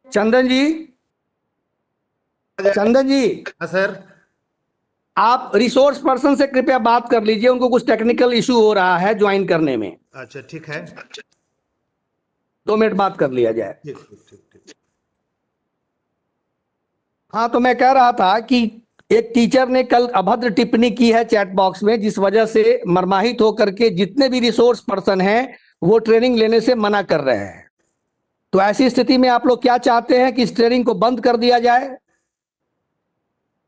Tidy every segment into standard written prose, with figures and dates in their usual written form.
चंदन जी। चंदन जी, हाँ सर। आप resource person से कृपया बात कर लीजिए, उनको कुछ टेक्निकल इशू हो रहा है ज्वाइन करने में। अच्छा ठीक है। 2 मिनट बात कर लिया जाए। ठीक ठीक ठीक ठीक। हाँ, तो मैं कह रहा था कि एक टीचर ने कल अभद्र टिप्पणी की है चैट बॉक्स में, जिस वजह से मर्माहित होकर के जितने भी रिसोर्स पर्सन हैं वो ट्रेनिंग लेने से मना कर रहे हैं। तो ऐसी स्थिति में आप लोग क्या चाहते हैं कि इस ट्रेनिंग को बंद कर दिया जाए?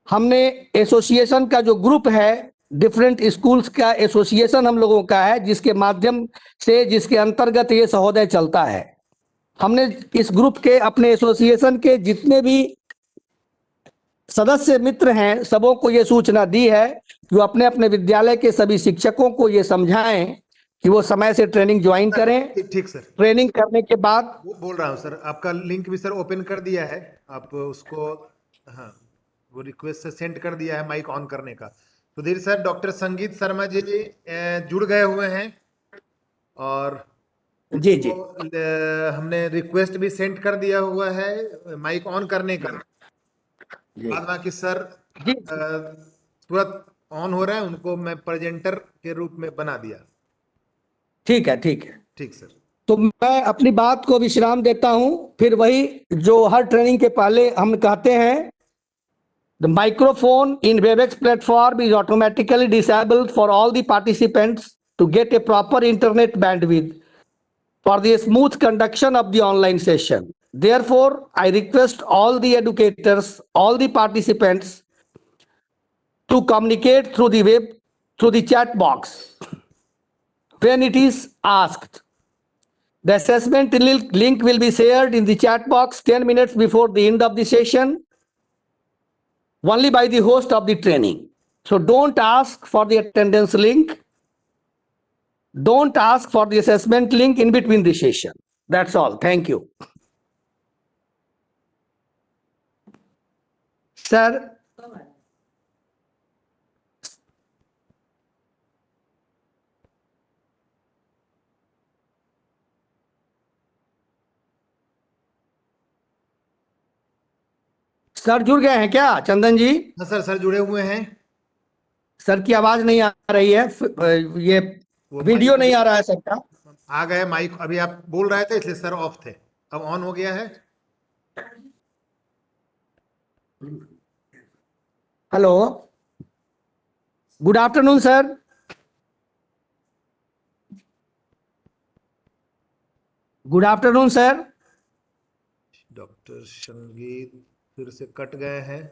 हमने एसोसिएशन का जो ग्रुप है, डिफरेंट स्कूल्स का एसोसिएशन हम लोगों का है, जिसके माध्यम से, जिसके अंतर्गत ये सहोदय चलता है। हमने इस ग्रुप के, अपने एसोसिएशन के जितने भी सदस्य मित्र हैं, सबों को ये सूचना दी है कि वो अपने अपने विद्यालय के सभी शिक्षकों को ये समझाएं कि वो समय से ट्रेनिंग ज्वाइन करें। ठीक ठीक सर। ट्रेनिंग करने के बाद वो बोल रहा हूँ सर, आपका लिंक भी सर ओपन कर दिया है। आप उसको, हाँ, वो रिक्वेस्ट से सेंड कर दिया है माइक ऑन करने का। सुधीर सर, डॉक्टर संगीत शर्मा जी जुड़ गए हुए हैं और जी जी उनको हमने रिक्वेस्ट भी सेंड कर दिया हुआ है माइक ऑन करने का। जी बाद बाकी सर जी। तुरंत ऑन हो रहा है, उनको मैं प्रेजेंटर के रूप में बना दिया। ठीक है, ठीक है। ठीक सर। तो मैं अपनी बात को विश्राम देता हूं। फिर वही जो हर ट्रेनिंग के पहले हम कहते हैं, the microphone in Webex platform is automatically disabled for all the participants to get a proper internet bandwidth for the smooth conduction of the online session. Therefore, I request all the educators, all the participants to communicate through the web, through the chat box when it is asked. The assessment link will be shared in the chat box 10 minutes before the end of the session, only by the host of the training. So don't ask for the attendance link. Don't ask for the assessment link in between the session. That's all. Thank you. Sir, sir जुड़ गए हैं क्या चंदन जी? हाँ sir, sir जुड़े हुए हैं। Sir की आवाज नहीं आ रही है, ये वो वीडियो माइक नहीं अभी आ रहा है सबका। आ गए, माइक अभी आप बोल रहे थे इसलिए सर ऑफ थे, अब ऑन हो गया है। Hello, good afternoon sir. Good afternoon sir. Doctor संगीत फिर से कट गए हैं।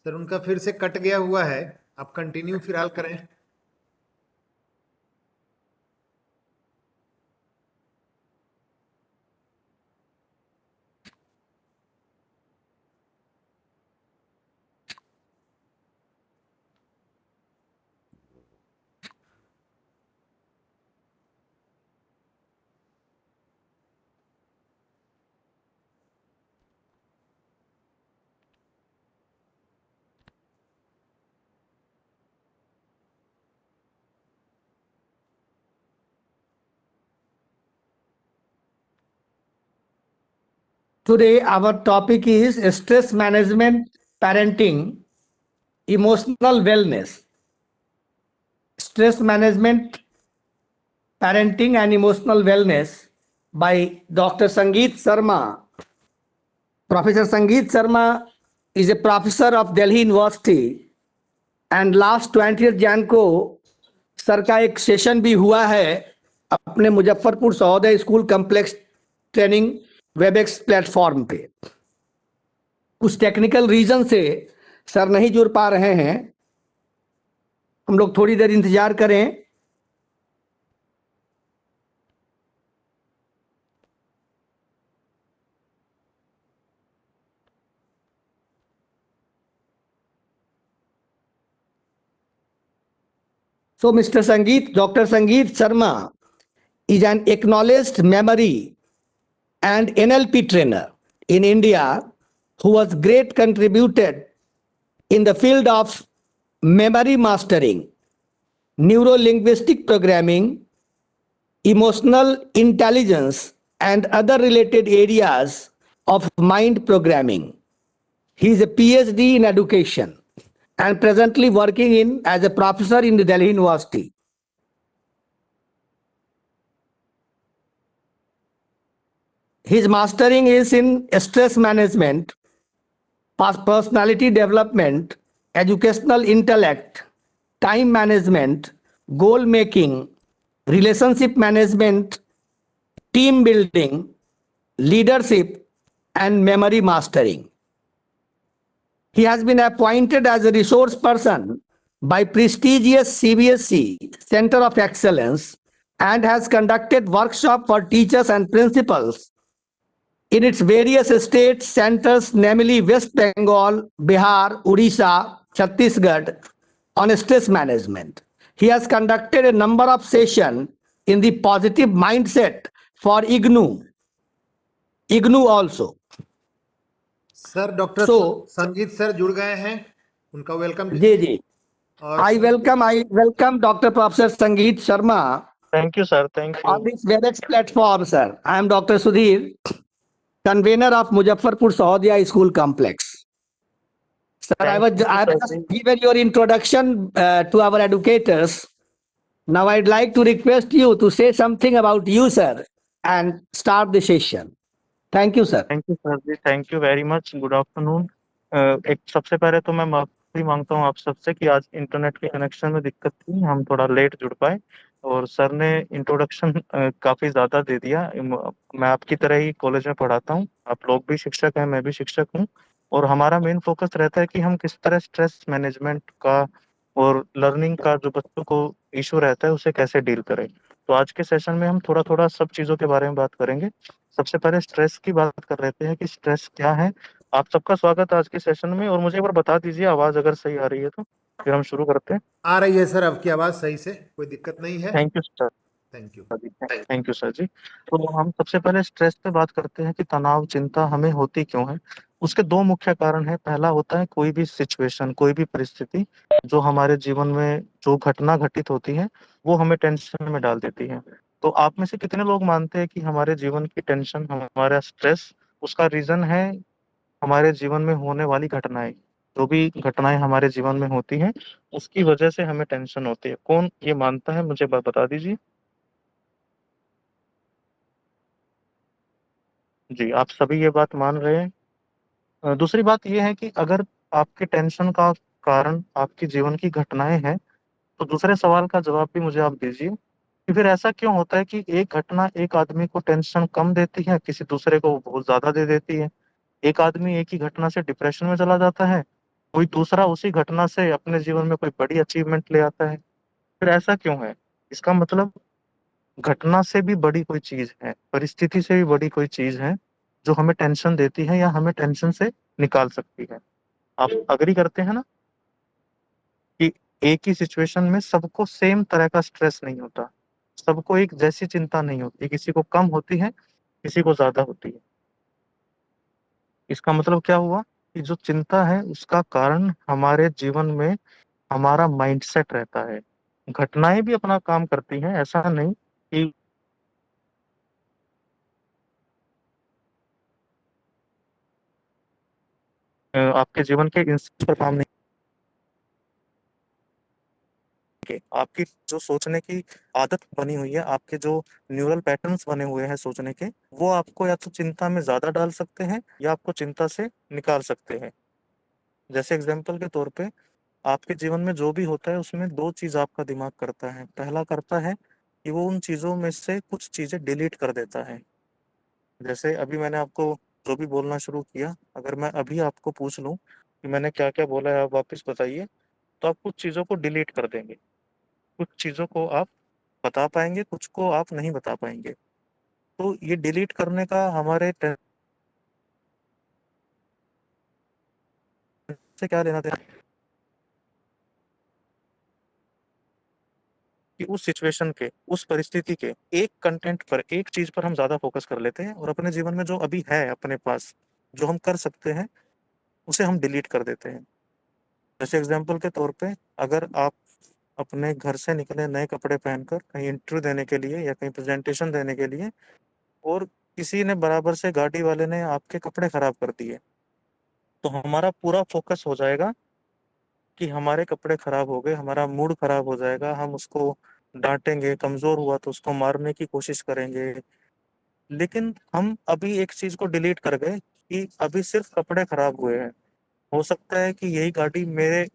सर उनका फिर से कट गया हुआ है, आप कंटिन्यू फिलहाल करें। Today our topic is stress management, parenting, emotional wellness. Stress management, parenting and emotional wellness by Dr. Sangeet Sharma. Professor Sangeet Sharma is a professor of Delhi University, and last 20th Jan को sir का एक session भी हुआ है अपने Muzaffarpur Sahodaya school complex training Webex platform पे। कुछ technical reason से सर नहीं जुड़ पा रहे हैं, हम लोग थोड़ी देर इंतजार करें। So, Mr. Sangeet, Dr. Sangeet Sharma is an acknowledged memory and NLP trainer in India who was great contributed in the field of memory mastering, neuro-linguistic programming, emotional intelligence, and other related areas of mind programming. He is a PhD in education and presently working in as a professor in the Delhi University. His mastering is in stress management, personality development, educational intellect, time management, goal making, relationship management, team building, leadership, and memory mastering. He has been appointed as a resource person by prestigious CBSE Center of Excellence and has conducted workshops for teachers and principals in its various states centers, namely West Bengal, Bihar, Odisha, Chhattisgarh, on stress management. He has conducted a number of sessions in the positive mindset for IGNU also. Sir doctor So, संगीत sir जुड़ गए हैं, उनका welcome जी कीजिए। जी, और I welcome Dr. Professor Sangeet Sharma Thank you, sir. Thank on you. this WebEx platform, sir. I am Dr. Sudhir, convener of Muzaffarpur Sahodia School Complex. Sir, I Thank you, have sir. just given your introduction to our educators. Now I'd like to request you to say something about you, sir, and start the session. Thank you, sir. Thank you, sir ji. Thank you very much. Good afternoon. एक सबसे पहले तो मैं माफी मांगता हूँ आप सबसे कि आज इंटरनेट के कनेक्शन में दिक्कत थी, हम थोड़ा लेट जुड़ पाए और सर ने इंट्रोडक्शन काफ़ी ज़्यादा दे दिया। मैं आपकी तरह ही कॉलेज में पढ़ाता हूँ, आप लोग भी शिक्षक हैं, मैं भी शिक्षक हूँ और हमारा मेन फोकस रहता है कि हम किस तरह स्ट्रेस मैनेजमेंट का और लर्निंग का जो बच्चों को इशू रहता है उसे कैसे डील करें। तो आज के सेशन में हम थोड़ा-थोड़ा सब चीज़ों के बारे में बात करेंगे। सबसे पहले स्ट्रेस की बात कर लेते हैं कि स्ट्रेस क्या है? आप सबका स्वागत है आज के सेशन में और मुझे एक बार बता दीजिए आवाज़ अगर सही आ रही है तो, फिर हम शुरू करते हैं। आ रही है सर आपकी आवाज सही से, कोई दिक्कत नहीं है। Thank you sir. Thank you. Thank you sir ji. तो हम सबसे पहले स्ट्रेस पे बात करते हैं कि तनाव, चिंता हमें होती क्यों है? उसके 2 मुख्य कारण हैं। पहला होता है कोई भी सिचुएशन, कोई भी परिस्थिति जो हमारे जीवन में जो घटना घटित होती है, वो हमें टेंशन में डाल देती है। तो आप में से कितने लोग मानते हैं कि हमारे जीवन की टेंशन, हमारा स्ट्रेस उसका रीज़न है हमारे जीवन में होने वाली घटनाएँ? जो भी घटनाएँ हमारे जीवन में होती हैं, उसकी वजह से हमें टेंशन होती है। कौन ये मानता है मुझे बता दीजिए? जी, आप सभी ये बात मान रहे हैं। दूसरी बात ये है कि अगर आपके टेंशन का कारण आपके जीवन की घटनाएँ हैं, तो दूसरे सवाल का जवाब भी मुझे आप दीजिए कि फिर ऐसा क्यों होता है कि एक घटना एक आदमी को टेंशन कम देती है, किसी दूसरे को बहुत ज़्यादा दे देती है? एक आदमी एक ही घटना से डिप्रेशन में चला जाता है, कोई दूसरा उसी घटना से अपने जीवन में कोई बड़ी अचीवमेंट ले आता है। फिर ऐसा क्यों है? इसका मतलब घटना से भी बड़ी कोई चीज़ है, परिस्थिति से भी बड़ी कोई चीज़ है, जो हमें टेंशन देती है या हमें टेंशन से निकाल सकती है। आप एग्री करते हैं ना? कि एक ही सिचुएशन में सबको सेम तरह का स्ट्रेस नहीं होता, सबको एक जैसी चिंता नहीं होती, किसी को कम होती है, किसी को ज़्यादा होती है। इसका मतलब क्या हुआ कि जो चिंता है उसका कारण हमारे जीवन में हमारा माइंडसेट रहता है। घटनाएँ भी अपना काम करती हैं, ऐसा नहीं कि आपके जीवन के इंस्टेंट पर काम नहीं के आपकी जो सोचने की आदत बनी हुई है, आपके जो न्यूरल पैटर्न्स बने हुए हैं सोचने के, वो आपको या तो चिंता में ज़्यादा डाल सकते हैं या आपको चिंता से निकाल सकते हैं। जैसे एग्ज़ाम्पल के तौर पे आपके जीवन में जो भी होता है उसमें 2 चीज़ आपका दिमाग करता है। पहला करता है कि वो उन चीज़ों में से कुछ चीज़ें डिलीट कर देता है। जैसे अभी मैंने आपको जो भी बोलना शुरू किया, अगर मैं अभी आपको पूछ लूँ कि मैंने क्या-क्या बोला है आप वापस बताइए, तो आप कुछ चीज़ों को डिलीट कर देंगे। कुछ चीज़ों को आप बता पाएँगे, कुछ को आप नहीं बता पाएँगे। तो ये डिलीट करने का हमारे टेंशन से क्या लेना-देना कि उस सिचुएशन के, उस परिस्थिति के एक कंटेंट पर, एक चीज पर हम ज्यादा फोकस कर लेते हैं और अपने जीवन में जो अभी है अपने पास, जो हम कर सकते हैं, उसे हम डिलीट कर देते हैं। जैसे एग्जाम्पल के तौर पे, अगर आप अपने घर से निकले नए कपड़े पहनकर कहीं इंटरव्यू देने के लिए या कहीं प्रेजेंटेशन देने के लिए, और किसी ने बराबर से, गाड़ी वाले ने आपके कपड़े खराब कर दिए, तो हमारा पूरा फोकस हो जाएगा कि हमारे कपड़े खराब हो गए, हमारा मूड खराब हो जाएगा, हम उसको डांटेंगे, कमजोर हुआ तो उसको मारने की कोशिश करेंगे। लेकिन हम अभी एक चीज को डिलीट कर गए कि अभी सिर्फ कपड़े खराब हुए हैं, हो सकता है कि यही गाड़ी मेरे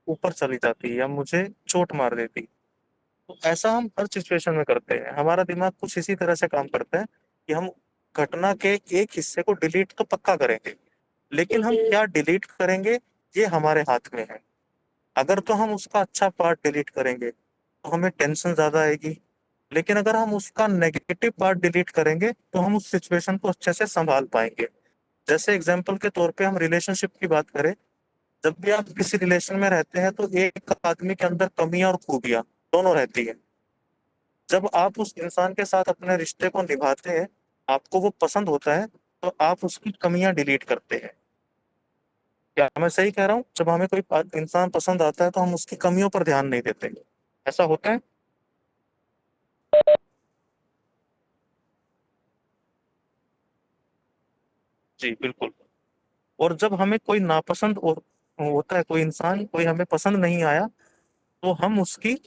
ऊपर चली जाती या मुझे चोट मार देती। तो ऐसा हम हर सिचुएशन में करते हैं। हमारा दिमाग कुछ इसी तरह से काम करता है कि हम घटना के एक हिस्से को डिलीट तो पक्का करेंगे, लेकिन हम क्या डिलीट करेंगे ये हमारे हाथ में है। अगर तो हम उसका अच्छा पार्ट डिलीट करेंगे तो हमें टेंशन ज्यादा आएगी, लेकिन अगर हम उसका नेगेटिव पार्ट डिलीट करेंगे तो हम उस सिचुएशन को अच्छे से संभाल पाएंगे। जैसे एग्जाम्पल के तौर पे हम रिलेशनशिप की बात करें, जब भी आप किसी रिलेशन में रहते हैं तो एक आदमी के अंदर कमियां और खूबियां दोनों रहती है। जब आप उस इंसान के साथ अपने रिश्ते को निभाते हैं, आपको वो पसंद होता है, तो आप उसकी कमियां डिलीट करते हैं। क्या मैं सही कह रहा हूँ? जब हमें कोई इंसान पसंद आता है तो हम उसकी कमियों पर ध्यान नहीं देते, ऐसा होता है। जी बिल्कुल। और जब हमें कोई नापसंद और होता है, कोई इंसान, कोई हमें पसंद नहीं आया, तो हम उसकी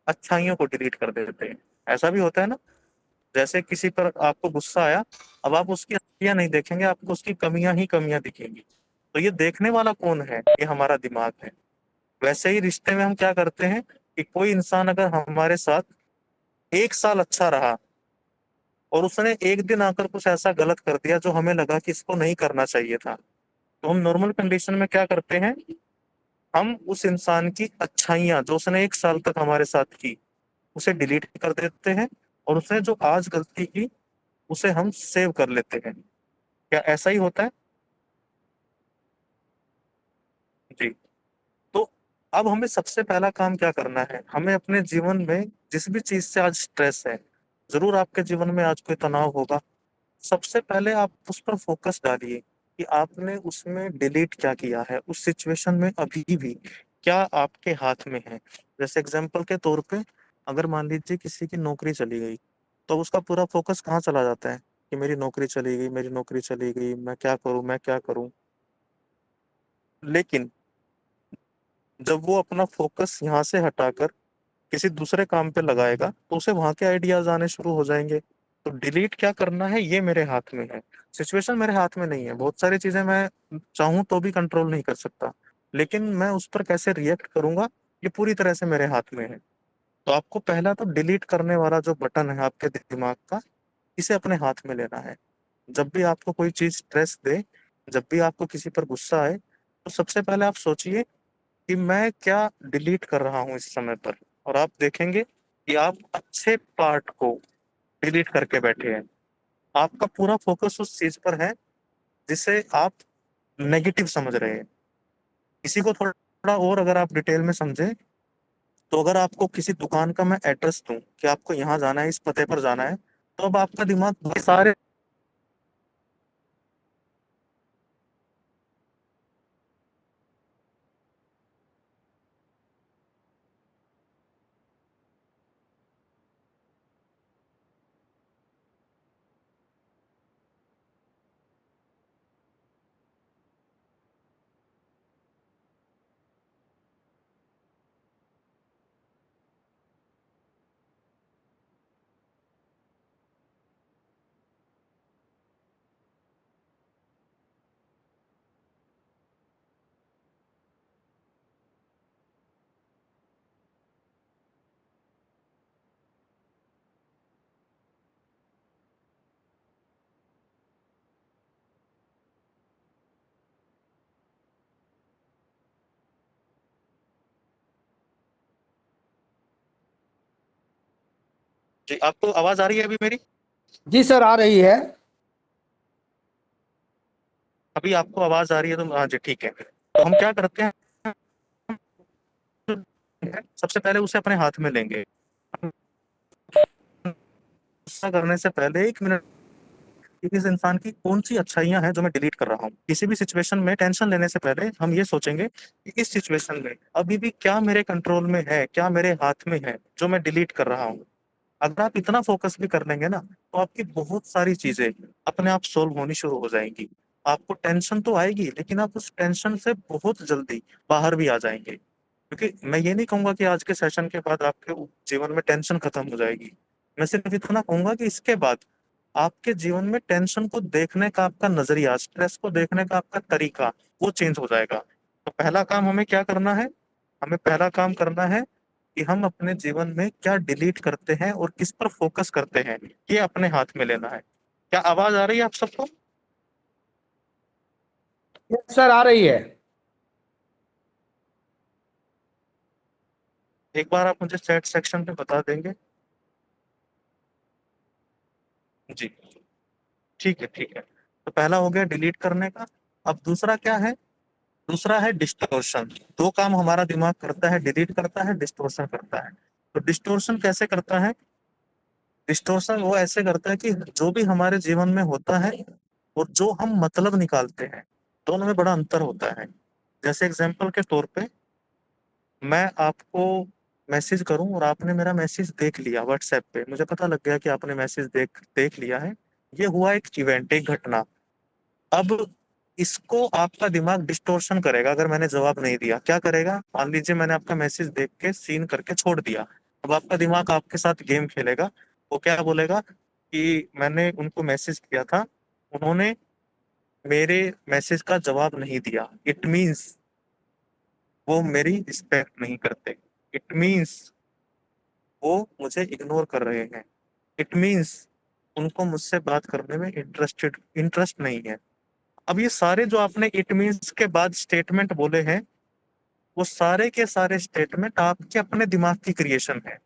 अच्छाइयों को डिलीट कर देते हैं। ऐसा भी होता है ना? जैसे किसी पर आपको गुस्सा आया, अब आप उसकी अच्छाइयां नहीं देखेंगे, आपको उसकी कमियां ही कमियां दिखेंगी। तो ये देखने वाला कौन है? ये हमारा दिमाग है। वैसे ही रिश्ते में हम क्या करते हैं कि कोई इंसान अगर हमारे साथ 1 साल अच्छा रहा और उसने एक दिन आकर कुछ ऐसा गलत कर दिया जो हमें लगा कि इसको नहीं करना चाहिए था, तो हम नॉर्मल कंडीशन में क्या करते हैं, हम उस इंसान की अच्छाइयां जो उसने 1 साल तक हमारे साथ की, उसे डिलीट कर देते हैं, और उसने जो आज गलती की उसे हम सेव कर लेते हैं। क्या ऐसा ही होता है? जी। तो अब हमें सबसे पहला काम क्या करना है, हमें अपने जीवन में जिस भी चीज से आज स्ट्रेस है, जरूर आपके जीवन में आज कोई तनाव होगा, सबसे पहले आप उस पर फोकस डालिए कि आपने उसमें डिलीट क्या किया है, उस सिचुएशन में अभी भी क्या आपके हाथ में है। जैसे एग्जांपल के तौर पे, अगर मान लीजिए किसी की नौकरी चली गई, तो उसका पूरा फोकस कहाँ चला जाता है कि मेरी नौकरी चली गई, मेरी नौकरी चली गई, मैं क्या करूं, मैं क्या करूं। लेकिन जब वो अपना फोकस यहाँ से हटाकर किसी दूसरे काम पे लगाएगा तो उसे वहां के आइडियाज आने शुरू हो जाएंगे। तो डिलीट क्या करना है ये मेरे हाथ में है। सिचुएशन मेरे हाथ में नहीं है, बहुत सारी चीजें मैं चाहूं तो भी कंट्रोल नहीं कर सकता, लेकिन मैं उस पर कैसे रिएक्ट करूंगा ये पूरी तरह से मेरे हाथ में है। तो आपको पहला तो डिलीट करने वाला जो बटन है आपके दिमाग का, इसे अपने हाथ में लेना है। जब भी आपको कोई चीज स्ट्रेस दे, जब भी आपको किसी पर गुस्सा आए, तो सबसे पहले आप सोचिए कि मैं क्या डिलीट कर रहा हूँ इस समय पर, और आप देखेंगे कि आप अच्छे पार्ट को डिलीट करके बैठे हैं। आपका पूरा फोकस उस चीज पर है जिसे आप नेगेटिव समझ रहे हैं। इसी को थोड़ा थोड़ा और अगर आप डिटेल में समझें, तो अगर आपको किसी दुकान का मैं एड्रेस दूं कि आपको यहाँ जाना है, इस पते पर जाना है, तो अब आपका दिमाग बहुत सारे। जी, आपको आवाज आ रही है अभी मेरी? जी सर, आ रही है। अभी आपको आवाज आ रही है तो हाँ जी ठीक है। तो हम क्या करते हैं, सबसे पहले उसे अपने हाथ में लेंगे। गुस्सा करने से पहले 1 मिनट कि इस इंसान की कौन सी अच्छाइयां हैं जो मैं डिलीट कर रहा हूँ। किसी भी सिचुएशन में टेंशन लेने से पहले हम ये सोचेंगे कि इस सिचुएशन में अभी भी क्या मेरे कंट्रोल में है, क्या मेरे हाथ में है जो मैं डिलीट कर रहा हूँ। अगर आप इतना फोकस भी कर लेंगे ना, तो आपकी बहुत सारी चीजें अपने आप सोल्व होनी शुरू हो जाएंगी। आपको टेंशन तो आएगी, लेकिन आप उस टेंशन से बहुत जल्दी बाहर भी आ जाएंगे। क्योंकि मैं ये नहीं कहूंगा कि आज के सेशन के बाद आपके जीवन में टेंशन खत्म हो जाएगी। मैं सिर्फ इतना कहूंगा कि इसके बाद आपके जीवन में टेंशन को देखने का आपका नजरिया, स्ट्रेस को देखने का आपका तरीका, वो चेंज हो जाएगा। तो पहला काम हमें क्या करना है? हमें पहला काम करना है कि हम अपने जीवन में क्या डिलीट करते हैं और किस पर फोकस करते हैं, ये अपने हाथ में लेना है। क्या आवाज आ रही है आप सबको? सर आ रही है। एक बार आप मुझे चैट सेक्शन पे बता देंगे। जी, ठीक है, ठीक है। तो पहला हो गया डिलीट करने का। अब दूसरा क्या है? दूसरा है डिस्टोर्शन। दो काम हमारा दिमाग करता है, डिलीट करता है, डिस्टोर्शन करता है। तो डिस्टोर्शन कैसे करता है? डिस्टोर्शन वो ऐसे करता है कि जो भी हमारे जीवन में होता है और जो हम मतलब निकालते हैं, दोनों में बड़ा अंतर होता है। जैसे एग्जाम्पल के तौर पे, मैं आपको मैसेज करूं और आपने मेरा मैसेज देख लिया व्हाट्सएप पे, मुझे पता लग गया कि आपने मैसेज देख देख लिया है। ये हुआ एक इवेंट, एक घटना। अब इसको आपका दिमाग डिस्टोर्शन करेगा। अगर मैंने जवाब नहीं दिया, क्या करेगा? मान लीजिए मैंने आपका मैसेज देख के सीन करके छोड़ दिया। अब आपका दिमाग आपके साथ गेम खेलेगा। वो क्या बोलेगा कि मैंने उनको मैसेज किया था, उन्होंने मेरे मैसेज का जवाब नहीं दिया, इट मीन्स वो मेरी रिस्पेक्ट नहीं करते, इट मीन्स वो मुझे इग्नोर कर रहे हैं, इट मीन्स उनको मुझसे बात करने में इंटरेस्ट नहीं है। अब ये सारे जो आपने इट मीन्स के बाद स्टेटमेंट बोले हैं, वो सारे के सारे स्टेटमेंट आपके अपने दिमाग की क्रिएशन है।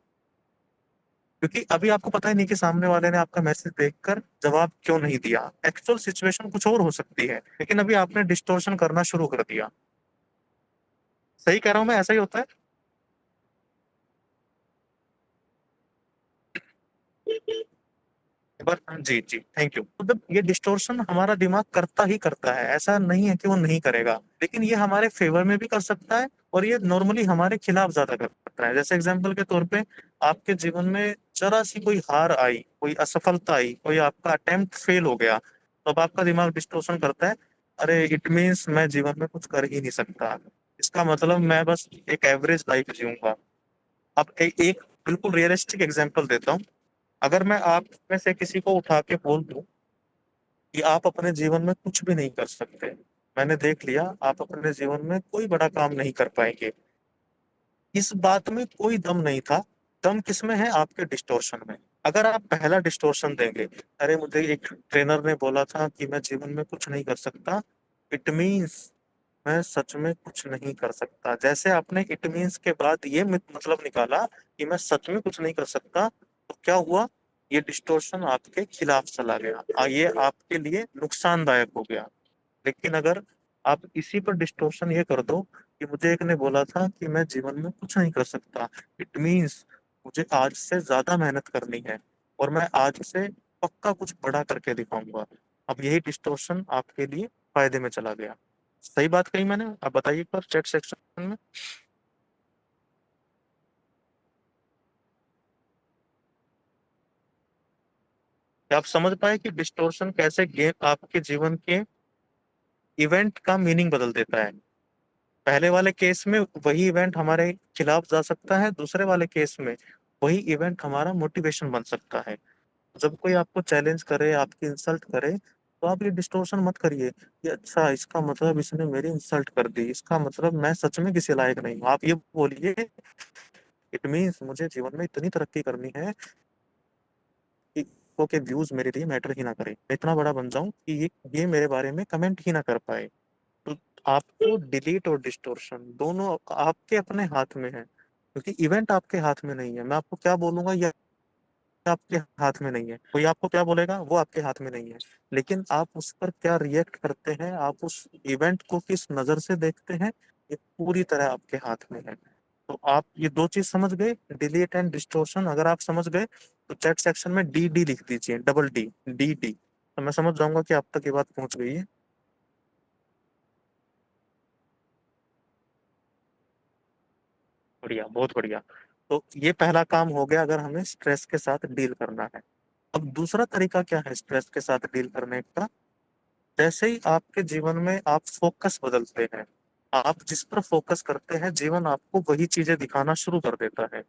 क्योंकि अभी आपको पता ही नहीं कि सामने वाले ने आपका मैसेज देखकर जवाब क्यों नहीं दिया। एक्चुअल सिचुएशन कुछ और हो सकती है, लेकिन अभी आपने डिस्टोर्शन करना शुरू कर दिया। सही कह रहा हूं मैं? ऐसा ही होता है। एक बार जी जी, थैंक यू। तो जब ये डिस्टोर्शन हमारा दिमाग करता ही करता है, ऐसा नहीं है कि वो नहीं करेगा, लेकिन ये हमारे फेवर में भी कर सकता है और ये नॉर्मली हमारे खिलाफ ज्यादा कर सकता है। जैसे एग्जाम्पल के तौर पे, आपके जीवन में जरा सी कोई हार आई, कोई असफलता आई, कोई आपका अटेम्प्ट फेल हो गया, तो अब आपका दिमाग डिस्टोर्शन करता है। अरे इट मीन्स मैं जीवन में कुछ कर ही नहीं सकता, इसका मतलब मैं बस एक एवरेज लाइफ जीऊंगा। अब एक बिल्कुल रियलिस्टिक एग्जांपल देता हूँ। अगर मैं आप में से किसी को उठा के बोल दूं कि आप अपने जीवन में कुछ भी नहीं कर सकते, मैंने देख लिया आप अपने जीवन में कोई बड़ा काम नहीं कर पाएंगे, इस बात में कोई दम नहीं था। दम किसमें है? आपके डिस्टोर्शन में। अगर आप पहला डिस्टोर्शन देंगे, अरे मुझे एक ट्रेनर ने बोला था कि मैं जीवन में कुछ नहीं कर सकता, इट मीन्स मैं सच में कुछ नहीं कर सकता। जैसे आपने इट मीन्स के बाद ये मतलब निकाला कि मैं सच में कुछ नहीं कर सकता, तो क्या हुआ? ये डिस्टोर्शन आपके खिलाफ चला गया, ये आपके लिए नुकसानदायक हो गया। लेकिन अगर आप इसी पर डिस्टोर्शन ये कर दो कि मुझे एक ने बोला था कि मैं जीवन में कुछ नहीं कर सकता, इट मीन्स मुझे आज से ज्यादा मेहनत करनी है और मैं आज से पक्का कुछ बड़ा करके दिखाऊंगा। अब यही डिस्टोर्शन आपके लिए फायदे में चला गया। सही बात कही मैंने? आप बताइए एक बार चैट सेक्शन में। क्या आप समझ पाए कि डिस्टोर्शन कैसे गेम आपके जीवन के इवेंट का मीनिंग बदल देता है? पहले वाले केस में वही इवेंट हमारे खिलाफ जा सकता है, दूसरे वाले केस में वही इवेंट हमारा मोटिवेशन बन सकता है। जब कोई आपको चैलेंज करे, आपकी इंसल्ट करे, तो आप ये डिस्टोर्शन मत करिए कि अच्छा इसका मतलब इसने मेरी इंसल्ट कर दी, इसका मतलब मैं सच में किसी लायक नहीं हूँ। आप ये बोलिए इट मीन्स मुझे जीवन में इतनी तरक्की करनी है कि लोगों के व्यूज मेरे लिए मैटर ही ना करें, मैं इतना बड़ा बन जाऊं कि ये मेरे बारे में कमेंट ही ना कर पाए। तो आपको डिलीट और डिस्टोर्शन दोनों आपके अपने हाथ में है, क्योंकि इवेंट आपके हाथ में नहीं है। मैं आपको क्या बोलूंगा ये आपके हाथ में नहीं है, कोई आपको क्या बोलेगा वो आपके हाथ में नहीं है। लेकिन आप उस पर क्या रिएक्ट करते हैं, आप उस इवेंट को किस नजर से देखते हैं, ये पूरी तरह आपके हाथ में है। तो आप ये दो चीज समझ गए, डिलीट एंड डिस्टोर्शन। अगर आप समझ गए तो चैट सेक्शन में डी डी लिख दीजिए, डबल डी, डी डी, तो मैं समझ जाऊंगा कि आप तक ये बात पहुंच गई है। बढ़िया, बहुत बढ़िया। तो ये पहला काम हो गया अगर हमें स्ट्रेस के साथ डील करना है। अब दूसरा तरीका क्या है स्ट्रेस के साथ डील करने का? जैसे ही आपके जीवन में आप फोकस बदलते हैं, आप जिस पर फोकस करते हैं जीवन आपको वही चीजें दिखाना शुरू कर देता है।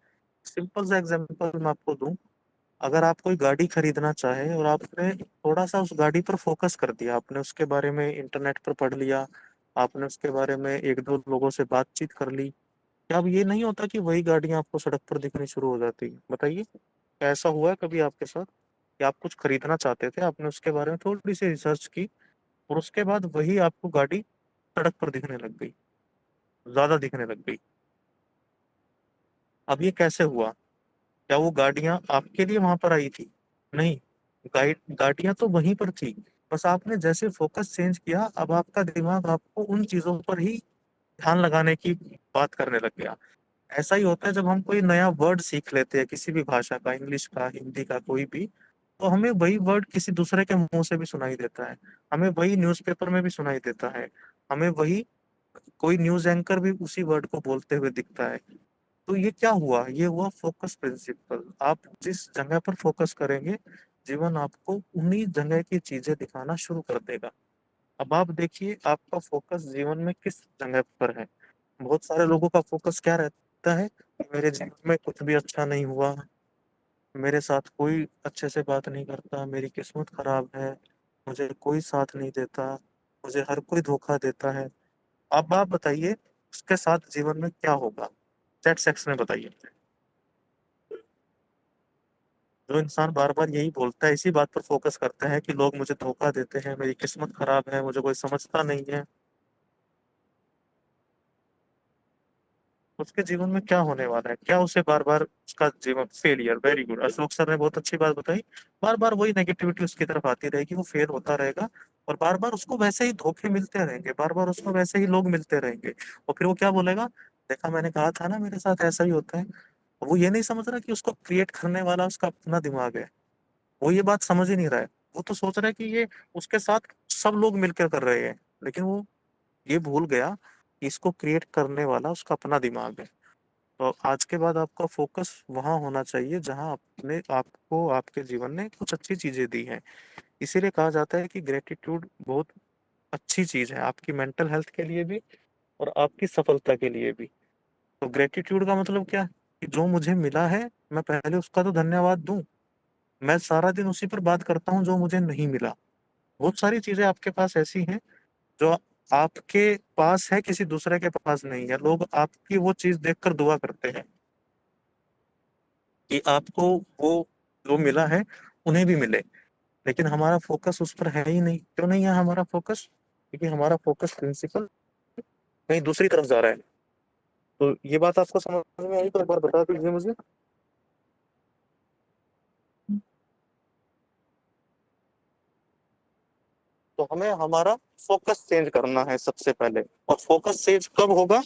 सिंपल सा एग्जांपल मैं आपको दूं। अगर आप कोई गाड़ी खरीदना चाहे और आपने थोड़ा सा उस गाड़ी पर फोकस कर दिया, आपने उसके बारे में इंटरनेट पर पढ़ लिया, आपने उसके बारे में एक दो लोगों से बातचीत कर ली, क्या अब ये नहीं होता कि वही गाड़ियां आपको सड़क पर दिखनी शुरू हो जाती है? बताइए, क्या ऐसा हुआ है कभी आपके साथ कि आप कुछ खरीदना चाहते थे, आपने उसके बारे में थोड़ी सी रिसर्च की और उसके बाद वही आपको गाड़ी सड़क पर दिखने लग गई, ज्यादा दिखने लग गई? अब ये कैसे हुआ? क्या वो गाड़ियां आपके लिए वहां पर आई थी? नहीं, गाड़ियां तो वहीं पर थी, बस आपने जैसे फोकस चेंज किया अब आपका दिमाग आपको उन चीजों पर ही ध्यान लगाने की बात करने लग गया। ऐसा ही होता है जब हम कोई नया वर्ड सीख लेते हैं किसी भी भाषा का, इंग्लिश का, हिंदी का, कोई भी, तो हमें वही वर्ड किसी दूसरे के मुंह से भी सुनाई देता है, हमें वही न्यूज़पेपर में भी सुनाई देता है, हमें वही कोई न्यूज एंकर भी उसी वर्ड को बोलते हुए दिखता है। तो ये क्या हुआ? ये हुआ फोकस प्रिंसिपल। आप जिस जगह पर फोकस करेंगे जीवन आपको उन्हीं जगह की चीजें दिखाना शुरू कर देगा। अब आप देखिए आपका फोकस जीवन में किस जगह पर है। बहुत सारे लोगों का फोकस क्या रहता है कि मेरे जीवन में कुछ भी अच्छा नहीं हुआ, मेरे साथ कोई अच्छे से बात नहीं करता, मेरी किस्मत खराब है, मुझे कोई साथ नहीं देता, मुझे हर कोई धोखा देता है। अब आप बताइए उसके साथ जीवन में क्या होगा? चैट सेक्स में बताइए। जो इंसान बार बार यही बोलता है, इसी बात पर फोकस करता है कि लोग मुझे धोखा देते हैं, मेरी किस्मत खराब है, मुझे कोई समझता नहीं है, उसके जीवन में क्या होने वाला है? क्या उसे बार बार उसका जीवन failure, very good, Ashok sir ने बहुत अच्छी बात बताई। बार बार वही नेगेटिविटी उसकी तरफ आती रहेगी, वो फेल होता रहेगा और बार बार उसको वैसे ही धोखे मिलते रहेंगे, बार बार उसको वैसे ही लोग मिलते रहेंगे। और फिर वो क्या बोलेगा? देखा, मैंने कहा था ना मेरे साथ ऐसा ही होता है। वो ये नहीं समझ रहा कि उसको क्रिएट करने वाला उसका अपना दिमाग है। वो ये बात समझ ही नहीं रहा है। वो तो सोच रहा है कि ये उसके साथ सब लोग मिलकर कर रहे हैं, लेकिन वो ये भूल गया कि इसको क्रिएट करने वाला उसका अपना दिमाग है। तो आज के बाद आपका फोकस वहां होना चाहिए जहां आपने आपको आपके जीवन ने कुछ अच्छी चीजें दी हैं। इसीलिए कहा जाता है कि ग्रेटिट्यूड बहुत अच्छी चीज है आपकी मेंटल हेल्थ के लिए भी और आपकी सफलता के लिए भी। तो ग्रेटिट्यूड का मतलब क्या? कि जो मुझे मिला है मैं पहले उसका तो धन्यवाद दूं। मैं सारा दिन उसी पर बात करता हूँ जो मुझे नहीं मिला। बहुत सारी चीजें आपके पास ऐसी हैं जो आपके पास है, किसी दूसरे के पास नहीं है। लोग आपकी वो चीज देखकर दुआ करते हैं कि आपको वो जो मिला है उन्हें भी मिले, लेकिन हमारा फोकस उस पर है ही नहीं। क्यों नहीं है हमारा फोकस? क्योंकि हमारा फोकस प्रिंसिपल कहीं दूसरी तरफ जा रहा है। तो ये बात आपको समझ में आई तो एक बार बता दीजिए मुझे। तो हमें हमारा फोकस चेंज करना है सबसे पहले। और फोकस चेंज कब होगा?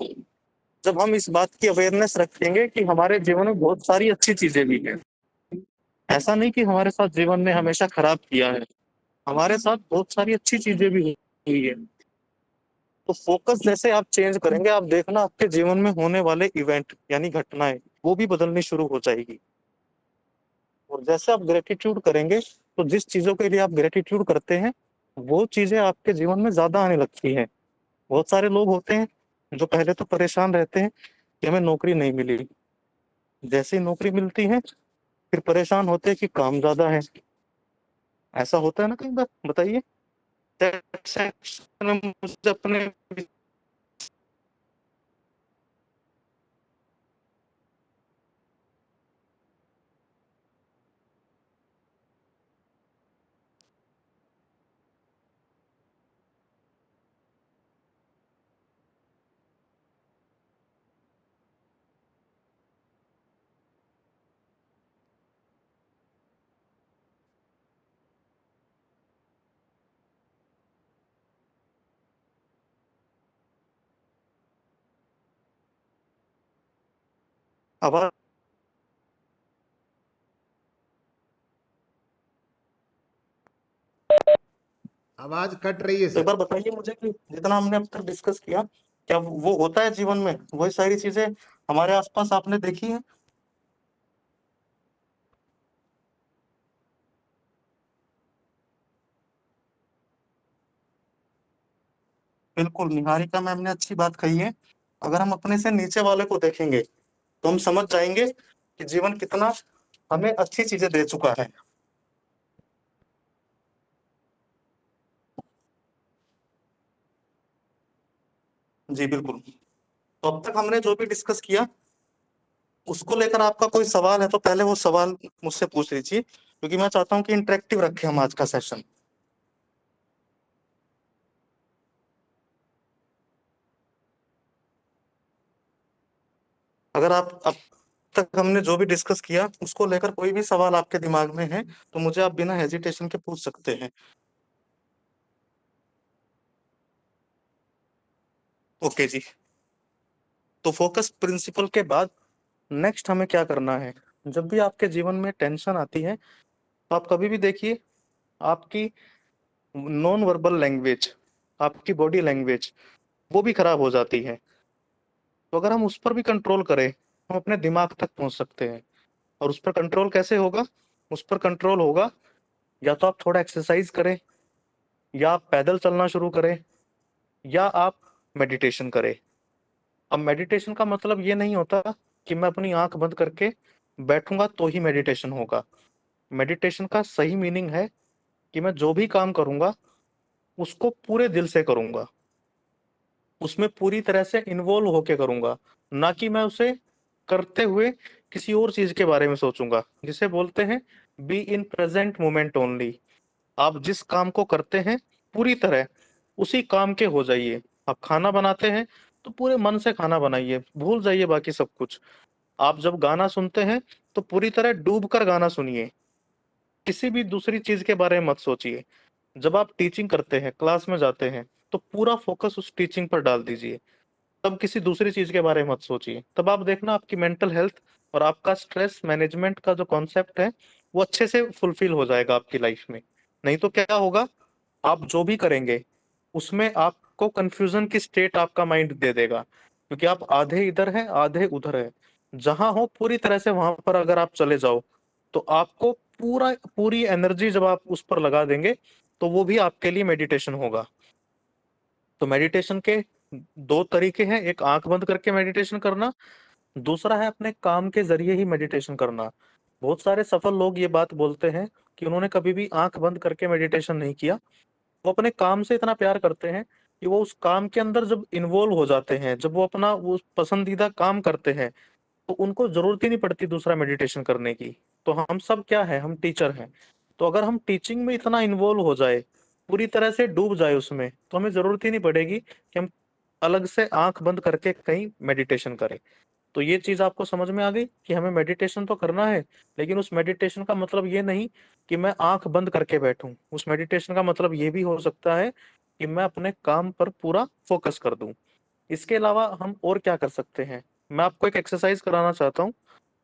जब हम इस बात की अवेयरनेस रखेंगे कि हमारे जीवन में बहुत सारी अच्छी चीजें भी हैं। ऐसा नहीं कि हमारे साथ जीवन ने हमेशा खराब किया है, हमारे साथ बहुत सारी अच्छी चीजें भी हुई है। तो फोकस जैसे आप चेंज करेंगे, आप देखना आपके जीवन में होने वाले इवेंट यानी घटनाएं वो भी बदलनी शुरू हो जाएगी। और जैसे आप ग्रेटिट्यूड करेंगे तो जिस चीजों के लिए आप ग्रेटिट्यूड करते हैं वो चीजें आपके जीवन में ज्यादा आने लगती हैं। बहुत सारे लोग होते हैं जो पहले तो परेशान रहते हैं कि हमें नौकरी नहीं मिली, जैसे ही नौकरी मिलती है फिर परेशान होते हैं कि काम ज्यादा है। ऐसा होता है ना कई बार? बताइए। सेक्शन में मुझे अपने आवाज आवाज कट रही है तो एक सर। बार बताइए मुझे कि जितना हमने अब तक डिस्कस किया, क्या वो होता है जीवन में? वही सारी चीजें हमारे आसपास आपने देखी है? बिल्कुल, निहारिका मैम ने अच्छी बात कही है। अगर हम अपने से नीचे वाले को देखेंगे तो हम समझ जाएंगे कि जीवन कितना हमें अच्छी चीजें दे चुका है। जी बिल्कुल। तो अब तक हमने जो भी डिस्कस किया, उसको लेकर आपका कोई सवाल है तो पहले वो सवाल मुझसे पूछ लीजिए, क्योंकि मैं चाहता हूँ कि इंटरेक्टिव रखें हम आज का सेशन। अगर आप अब तक हमने जो भी डिस्कस किया उसको लेकर कोई भी सवाल आपके दिमाग में है तो मुझे आप बिना हेजिटेशन के पूछ सकते हैं। ओके जी। तो फोकस प्रिंसिपल के बाद नेक्स्ट हमें क्या करना है? जब भी आपके जीवन में टेंशन आती है तो आप कभी भी देखिए, आपकी नॉन वर्बल लैंग्वेज, आपकी बॉडी लैंग्वेज, वो भी खराब हो जाती है। तो अगर हम उस पर भी कंट्रोल करें, हम अपने दिमाग तक पहुंच सकते हैं। और उस पर कंट्रोल कैसे होगा? उस पर कंट्रोल होगा, या तो आप थोड़ा एक्सरसाइज करें, या आप पैदल चलना शुरू करें, या आप मेडिटेशन करें। अब मेडिटेशन का मतलब ये नहीं होता कि मैं अपनी आंख बंद करके बैठूंगा तो ही मेडिटेशन होगा। मेडिटेशन का सही मीनिंग है कि मैं जो भी काम करूंगा उसको पूरे दिल से करूंगा, उसमें पूरी तरह से इन्वॉल्व होके करूंगा, ना कि मैं उसे करते हुए किसी और चीज के बारे में सोचूंगा, जिसे बोलते हैं be in present moment only. आप जिस काम को करते हैं पूरी तरह उसी काम के हो जाइए। आप खाना बनाते हैं तो पूरे मन से खाना बनाइए, भूल जाइए बाकी सब कुछ। आप जब गाना सुनते हैं तो पूरी तरह डूब कर गाना सुनिए, किसी भी दूसरी चीज के बारे में मत सोचिए। जब आप टीचिंग करते हैं, क्लास में जाते हैं, तो पूरा फोकस उस टीचिंग पर डाल दीजिए। तब किसी दूसरी चीज के बारे में मत सोचिए। तब आप देखना आपकी मेंटल हेल्थ और आपका स्ट्रेस मैनेजमेंट का जो कॉन्सेप्ट है वो अच्छे से फुलफिल हो जाएगा आपकी लाइफ में। नहीं तो क्या होगा, आप जो भी करेंगे उसमें आपको कंफ्यूजन की स्टेट आपका माइंड दे देगा, क्योंकि आप आधे इधर है आधे उधर है। जहां हो पूरी तरह से वहां पर अगर आप चले जाओ तो आपको पूरी एनर्जी जब आप उस पर लगा देंगे तो वो भी आपके लिए मेडिटेशन होगा। तो मेडिटेशन के दो तरीके हैं, एक आंख बंद करके मेडिटेशन करना, दूसरा है अपने काम के जरिए ही मेडिटेशन करना। बहुत सारे सफल लोग ये बात बोलते हैं कि उन्होंने कभी भी आंख बंद करके मेडिटेशन नहीं किया। वो अपने काम से इतना प्यार करते हैं कि वो उस काम के अंदर जब इन्वॉल्व हो जाते हैं, जब वो अपना वो पसंदीदा काम करते हैं, तो उनको जरूरत ही नहीं पड़ती दूसरा मेडिटेशन करने की। तो हम सब क्या है, हम टीचर हैं। तो अगर हम टीचिंग में इतना इन्वॉल्व हो जाए, पूरी तरह से डूब जाए उसमें, तो हमें जरूरत ही नहीं पड़ेगी कि हम अलग से आंख बंद करके कहीं मेडिटेशन करें। तो ये चीज आपको समझ में आ गई कि हमें मेडिटेशन तो करना है, लेकिन उस मेडिटेशन का मतलब ये नहीं कि मैं आंख बंद करके बैठूं। उस मेडिटेशन का मतलब ये भी हो सकता है कि मैं अपने काम पर पूरा फोकस कर दूं। इसके अलावा हम और क्या कर सकते हैं? मैं आपको एक एक्सरसाइज कराना चाहता हूँ।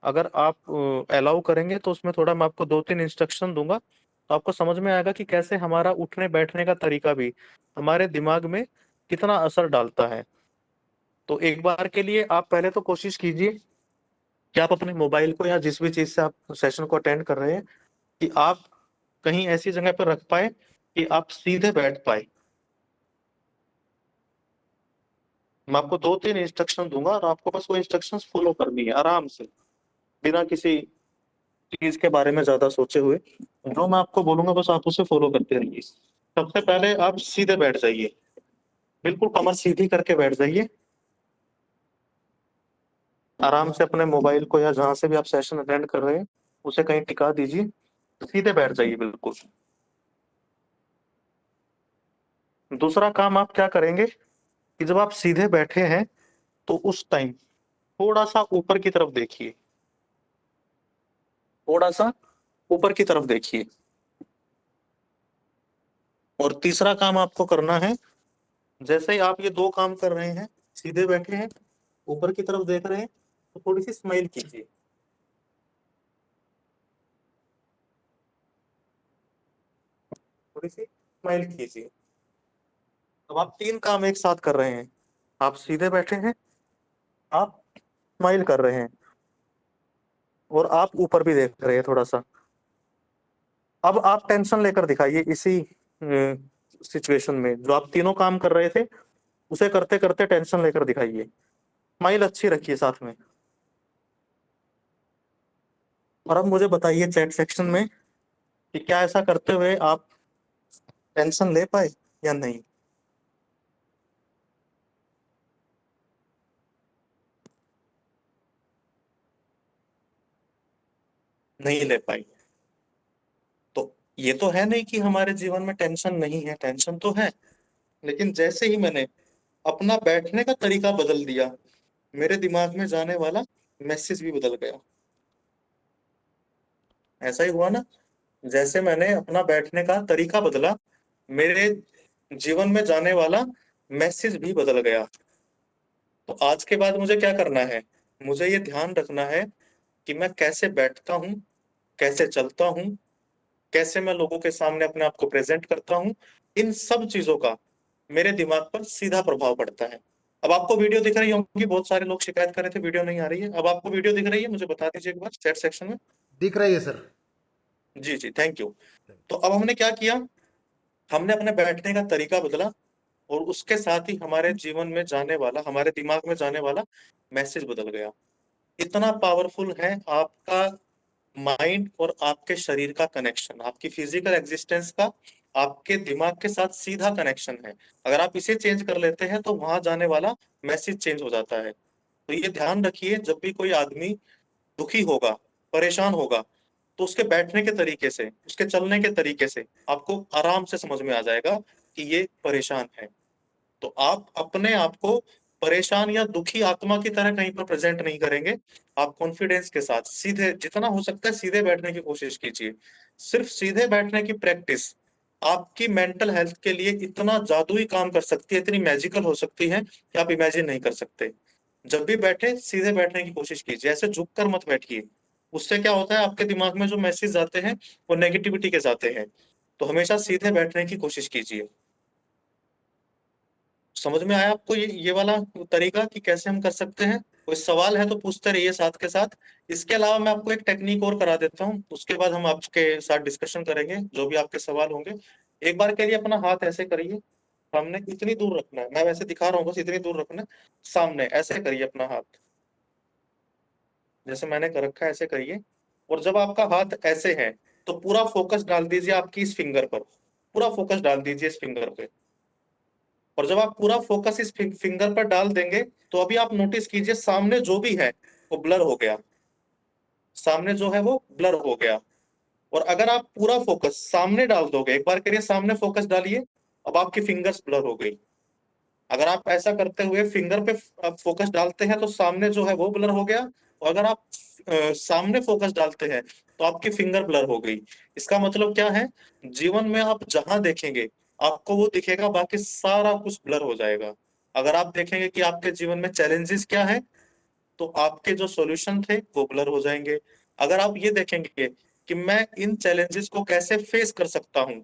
अगर आप अलाउ करेंगे तो उसमें थोड़ा मैं आपको 2-3 इंस्ट्रक्शन दूंगा, तो आपको समझ में आएगा कि कैसे हमारा उठने बैठने का तरीका भी हमारे दिमाग में कितना असर डालता है। तो एक बार के लिए आप पहले तो कोशिश कीजिए कि आप अपने मोबाइल को या जिस भी चीज से आप सेशन को अटेंड कर रहे हैं, कि आप कहीं ऐसी जगह पर रख पाए कि आप सीधे बैठ पाए। मैं आपको 2-3 इंस्ट्रक्शन दूंगा और आपको बस वो इंस्ट्रक्शंस फॉलो करनी है आराम से, बिना किसी चीज के बारे में ज्यादा सोचे हुए। जो मैं आपको बोलूंगा बस आप उसे फॉलो करते रहिए। सबसे पहले आप सीधे बैठ जाइए, बिल्कुल कमर सीधी करके बैठ जाइए। आराम से अपने मोबाइल को या जहां से भी आप सेशन अटेंड कर रहे हैं उसे कहीं टिका दीजिए, सीधे बैठ जाइए बिल्कुल। दूसरा काम आप क्या करेंगे कि जब आप सीधे बैठे हैं तो उस टाइम थोड़ा सा ऊपर की तरफ देखिए, थोड़ा सा ऊपर की तरफ देखिए। और तीसरा काम आपको करना है, जैसे ही आप ये दो काम कर रहे हैं, सीधे बैठे हैं, ऊपर की तरफ देख रहे हैं, तो थोड़ी सी स्माइल कीजिए। थोड़ी सी स्माइल कीजिए। अब आप 3 काम एक साथ कर रहे हैं। आप सीधे बैठे हैं, आप स्माइल कर रहे हैं, और आप ऊपर भी देख रहे हैं थोड़ा सा। अब आप टेंशन लेकर दिखाइए इसी सिचुएशन में, जो आप तीनों काम कर रहे थे उसे करते करते टेंशन लेकर दिखाइए। स्माइल अच्छी रखिए साथ में। और अब मुझे बताइए चैट सेक्शन में कि क्या ऐसा करते हुए आप टेंशन ले पाए या नहीं। नहीं ले पाई। तो ये तो है नहीं कि हमारे जीवन में टेंशन नहीं है, टेंशन तो है। लेकिन जैसे ही मैंने अपना बैठने का तरीका बदल दिया, मेरे दिमाग में जाने वाला मैसेज भी बदल गया। ऐसा ही हुआ ना। जैसे मैंने अपना बैठने का तरीका बदला, मेरे जीवन में जाने वाला मैसेज भी बदल गया। तो आज के बाद मुझे क्या करना है? मुझे ये ध्यान रखना है कि मैं कैसे बैठता हूँ, कैसे चलता हूँ, कैसे मैं लोगों के सामने अपने आप को प्रेजेंट करता हूँ। इन सब चीजों का मेरे दिमाग पर सीधा प्रभाव पड़ता है। अब आपको वीडियो दिख रही होगी, बहुत सारे लोग शिकायत कर रहे थे वीडियो नहीं आ रही है। अब आपको वीडियो दिख रही है? मुझे बता दीजिए एक बार चैट सेक्शन में। दिख रही है सर। जी जी, थैंक यू। तो अब हमने क्या किया? हमने अपने बैठने का तरीका बदला, और उसके साथ ही हमारे जीवन में जाने वाला, हमारे दिमाग में जाने वाला मैसेज बदल गया। इतना पावरफुल है आपका माइंड और आपके शरीर का कनेक्शन, आपकी फिजिकल एग्जिस्टेंस का आपके दिमाग के साथ सीधा कनेक्शन है। अगर आप इसे चेंज कर लेते हैं तो वहां जाने वाला मैसेज चेंज हो जाता है। तो ये ध्यान रखिए, जब भी कोई आदमी दुखी होगा, परेशान होगा, तो उसके बैठने के तरीके से, उसके चलने के तरीके से आपको आराम से समझ में आ जाएगा कि ये परेशान है। तो आप अपने आप को परेशान या दुखी आत्मा की तरह कहीं पर प्रेजेंट नहीं करेंगे। आप कॉन्फिडेंस के साथ सीधे, जितना हो सकता है सीधे बैठने की कोशिश कीजिए। सिर्फ सीधे बैठने की प्रैक्टिस आपकी मेंटल हेल्थ के लिए इतना जादुई काम कर सकती है, इतनी मैजिकल हो सकती है कि आप इमेजिन नहीं कर सकते। जब भी बैठे सीधे बैठने की कोशिश कीजिए, ऐसे झुककर मत बैठिए। उससे क्या होता है, आपके दिमाग में जो मैसेज आते हैं वो नेगेटिविटी के जाते हैं। तो हमेशा सीधे बैठने की कोशिश कीजिए। समझ में आया आपको ये वाला तरीका कि कैसे हम कर सकते हैं? कोई सवाल है तो पूछते रहिए साथ के साथ। इसके अलावा मैं आपको एक टेक्निक और करा देता हूँ, उसके बाद हम आपके साथ डिस्कशन करेंगे जो भी आपके सवाल होंगे। एक बार के लिए अपना हाथ ऐसे करिए, सामने इतनी दूर रखना है, मैं वैसे दिखा रहा हूँ बस इतनी दूर रखना है। सामने ऐसे करिए अपना हाथ, जैसे मैंने कर रखा है ऐसे करिए। और जब आपका हाथ ऐसे है तो पूरा फोकस डाल दीजिए आपकी इस फिंगर पर, पूरा फोकस डाल दीजिए इस फिंगर पे। और जब आप पूरा फोकस इस फिंगर पर डाल देंगे तो अभी आप नोटिस कीजिए सामने जो भी है वो ब्लर हो गया, सामने जो है वो ब्लर हो गया। और अगर आप पूरा फोकस सामने डाल दोगे, एक बार करिए सामने फोकस डालिए, अब आपकी फिंगर्स ब्लर हो गई। अगर आप ऐसा करते हुए फिंगर पे आप फोकस डालते हैं तो सामने जो है वो ब्लर हो गया, और अगर आप सामने फोकस डालते हैं तो आपकी फिंगर ब्लर हो गई। इसका मतलब क्या है? जीवन में आप जहां देखेंगे आपको वो दिखेगा, बाकी सारा कुछ ब्लर हो जाएगा। अगर आप देखेंगे कि आपके जीवन में चैलेंजेस क्या है, तो आपके जो सॉल्यूशन थे वो ब्लर हो जाएंगे। अगर आप ये देखेंगे कि मैं इन चैलेंजेस को कैसे फेस कर सकता हूं,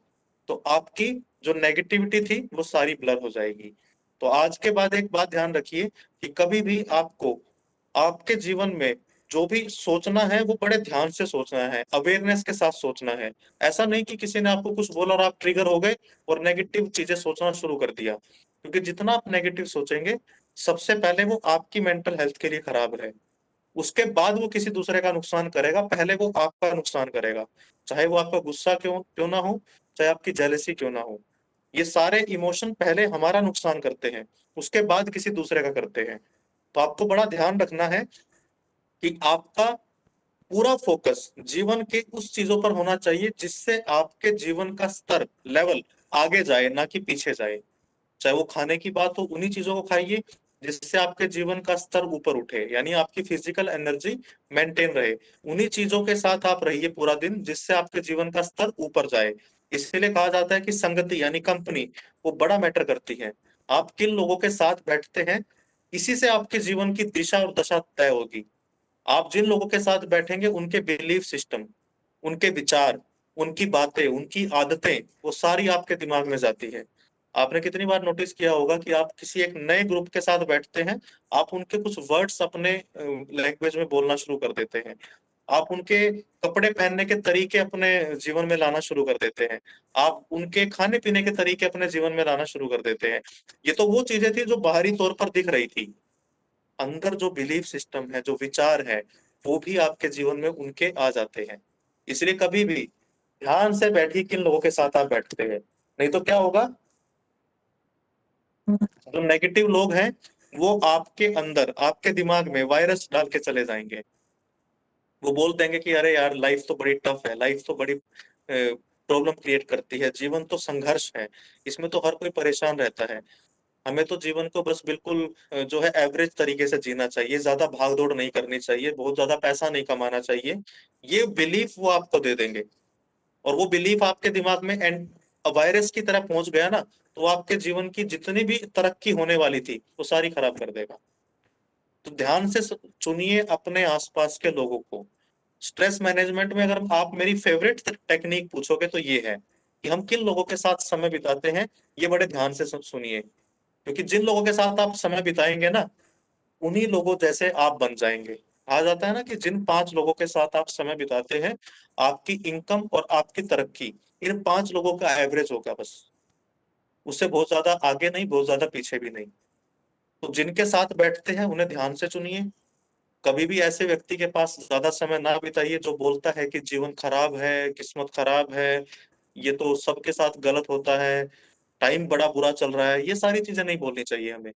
तो आपकी जो नेगेटिविटी थी वो सारी ब्लर हो जाएगी। तो आज के बाद एक बात ध्यान रखिए कि कभी भी आपको आपके जीवन में जो भी सोचना है वो बड़े ध्यान से सोचना है, अवेयरनेस के साथ सोचना है। ऐसा नहीं कि किसी ने आपको कुछ बोला और आप ट्रिगर हो गए और नेगेटिव चीजें सोचना शुरू कर दिया। क्योंकि जितना आप नेगेटिव सोचेंगे, सबसे पहले वो आपकी मेंटल हेल्थ के लिए खराब है। उसके बाद वो किसी दूसरे का नुकसान करेगा, पहले वो आपका नुकसान करेगा। चाहे वो आपका गुस्सा क्यों क्यों ना हो, चाहे आपकी जेलसी क्यों ना हो। ये सारे इमोशन पहले हमारा नुकसान करते हैं, उसके बाद किसी दूसरे का करते हैं। तो आपको बड़ा ध्यान रखना है कि आपका पूरा फोकस जीवन के उस चीजों पर होना चाहिए जिससे आपके जीवन का स्तर, लेवल आगे जाए, ना कि पीछे जाए। चाहे वो खाने की बात हो, उन्हीं चीजों को खाइए जिससे आपके जीवन का स्तर ऊपर उठे, यानी आपकी फिजिकल एनर्जी मेंटेन रहे। उन्हीं चीजों के साथ आप रहिए पूरा दिन जिससे आपके जीवन का स्तर ऊपर जाए। इसीलिए कहा जाता है कि संगति यानी कंपनी वो बड़ा मैटर करती है। आप किन लोगों के साथ बैठते हैं, इसी से आपके जीवन की दिशा और दशा तय होगी। आप जिन लोगों के साथ बैठेंगे उनके बिलीफ सिस्टम, उनके विचार, उनकी बातें, उनकी आदतें, वो सारी आपके दिमाग में जाती है। आपने कितनी बार नोटिस किया होगा कि आप किसी एक नए ग्रुप के साथ बैठते हैं, आप उनके कुछ वर्ड्स अपने लैंग्वेज में बोलना शुरू कर देते हैं, आप उनके कपड़े पहनने के तरीके अपने जीवन में लाना शुरू कर देते हैं, आप उनके खाने पीने के तरीके अपने जीवन में लाना शुरू कर देते हैं। ये तो वो चीजें थी जो बाहरी तौर पर दिख रही थी, अंदर जो बिलीफ सिस्टम है, जो विचार है, वो भी आपके जीवन में उनके आ जाते हैं। इसलिए कभी भी ध्यान से बैठिए किन लोगों के साथ आप बैठते हैं, नहीं तो क्या होगा, जो नेगेटिव लोग हैं वो आपके अंदर, आपके दिमाग में वायरस डाल के चले जाएंगे। वो बोल देंगे कि अरे यार लाइफ तो बड़ी टफ है, लाइफ तो बड़ी प्रॉब्लम क्रिएट करती है, जीवन तो संघर्ष है, इसमें तो हर कोई परेशान रहता है, हमें तो जीवन को बस बिल्कुल जो है एवरेज तरीके से जीना चाहिए, ज्यादा भागदौड़ नहीं करनी चाहिए, बहुत ज्यादा पैसा नहीं कमाना चाहिए। ये बिलीफ वो आपको दे देंगे, और वो बिलीफ आपके दिमाग में एंड वायरस की तरह पहुंच गया ना, तो आपके जीवन की जितनी भी तरक्की होने वाली थी वो सारी खराब कर देगा। तो ध्यान से चुनिए अपने आसपास के लोगों को। स्ट्रेस मैनेजमेंट में अगर आप मेरी फेवरेट टेक्निक पूछोगे तो ये है कि हम किन लोगों के साथ समय बिताते हैं, ये बड़े ध्यान से सुनिए, क्योंकि जिन लोगों के साथ आप समय बिताएंगे ना, उन्हीं लोगों जैसे आप बन जाएंगे। कहा जाता है ना कि जिन 5 लोगों के साथ आप समय बिताते हैं, आपकी इनकम और आपकी तरक्की इन 5 लोगों का एवरेज होगा बस, उससे बहुत ज्यादा आगे नहीं, बहुत ज्यादा पीछे भी नहीं। तो जिनके साथ बैठते हैं उन्हें ध्यान से चुनिए। कभी भी ऐसे व्यक्ति के पास ज्यादा समय ना बिताइए जो बोलता है कि जीवन खराब है, किस्मत खराब है, ये तो सबके साथ गलत होता है, टाइम बड़ा बुरा चल रहा है। ये सारी चीजें नहीं बोलनी चाहिए हमें,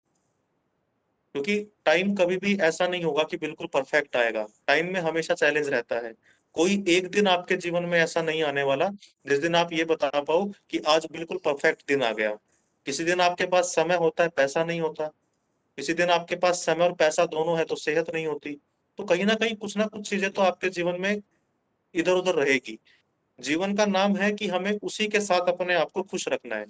क्योंकि टाइम कभी भी ऐसा नहीं होगा कि बिल्कुल परफेक्ट आएगा, टाइम में हमेशा चैलेंज रहता है। कोई एक दिन आपके जीवन में ऐसा नहीं आने वाला जिस दिन आप ये बता पाओ कि आज बिल्कुल परफेक्ट दिन आ गया। किसी दिन आपके पास समय होता है, पैसा नहीं होता, किसी दिन आपके पास समय और पैसा दोनों है तो सेहत नहीं होती। तो कहीं ना कुछ चीजें तो आपके जीवन में इधर उधर रहेगी। जीवन का नाम है कि हमें उसी के साथ अपने आप को खुश रखना है,